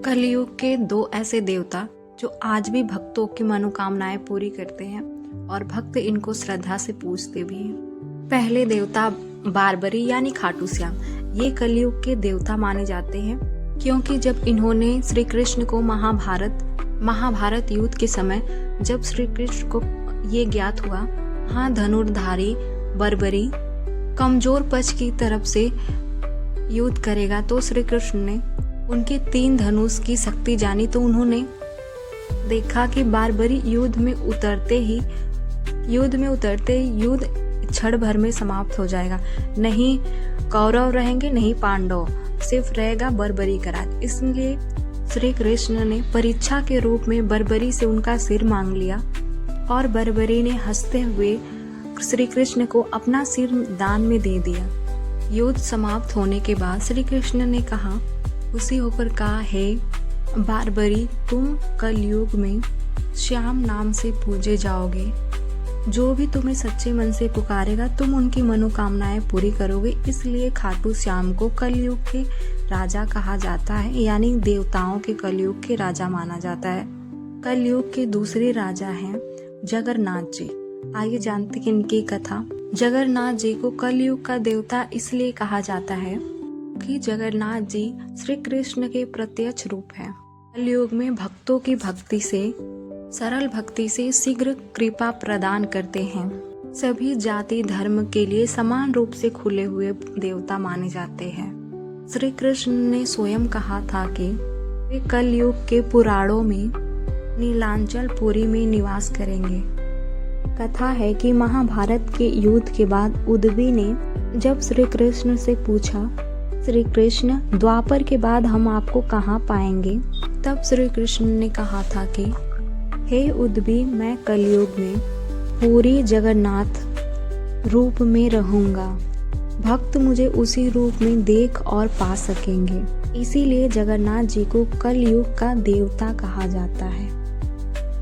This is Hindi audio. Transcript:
कलयुग के दो ऐसे देवता जो आज भी भक्तों की मनोकामनाएं पूरी करते हैं और भक्त इनको श्रद्धा से पूजते भी हैं। पहले देवता बारबरी यानी खाटू श्याम, ये कलयुग के देवता माने जाते हैं क्योंकि जब इन्होंने श्री कृष्ण को महाभारत युद्ध के समय जब श्री कृष्ण को ये ज्ञात हुआ हाँ धनुर्धारी बर्बरी कमजोर पक्ष की तरफ से युद्ध करेगा, तो श्री कृष्ण ने उनके 3 धनुष की शक्ति जानी। तो उन्होंने देखा कि बारबरी युद्ध में उतरते ही युद्ध क्षण भर में समाप्त हो जाएगा। नहीं कौरव रहेंगे, नहीं पांडव, सिर्फ रहेगा बर्बरी का राज। इसलिए श्री कृष्ण ने परीक्षा के रूप में बर्बरी से उनका सिर मांग लिया और बर्बरी ने हंसते हुए श्री कृष्ण को अपना सिर दान में दे दिया। युद्ध समाप्त होने के बाद श्री कृष्ण ने कहा, खुशी होकर कहा, हे बारबरी, तुम कलयुग में श्याम नाम से पूजे जाओगे। जो भी तुम्हें सच्चे मन से पुकारेगा तुम उनकी मनोकामनाएं पूरी करोगे। इसलिए खाटू श्याम को कलयुग के राजा कहा जाता है, यानी देवताओं के कलयुग के राजा माना जाता है। कलयुग के दूसरे राजा हैं जगन्नाथ जी। आइए जानते हैं इनकी कथा। जगन्नाथ जी को कलयुग का देवता इसलिए कहा जाता है कि जगन्नाथ जी श्री कृष्ण के प्रत्यक्ष रूप हैं। कलयुग में भक्तों की सरल भक्ति से शीघ्र कृपा प्रदान करते हैं। सभी जाति धर्म के लिए समान रूप से खुले हुए देवता माने जाते हैं। श्री कृष्ण ने स्वयं कहा था कि वे कलयुग के पुराणों में नीलांचल पुरी में निवास करेंगे। कथा है कि महाभारत के युद्ध के बाद उदबी ने जब श्री कृष्ण से पूछा, श्री कृष्ण द्वापर के बाद हम आपको कहाँ पाएंगे, तब श्री कृष्ण ने कहा था कि हे उदबी, मैं कलयुग में पूरी जगन्नाथ रूप में रहूंगा। भक्त मुझे उसी रूप में देख और पा सकेंगे। इसीलिए जगन्नाथ जी को कलयुग का देवता कहा जाता है।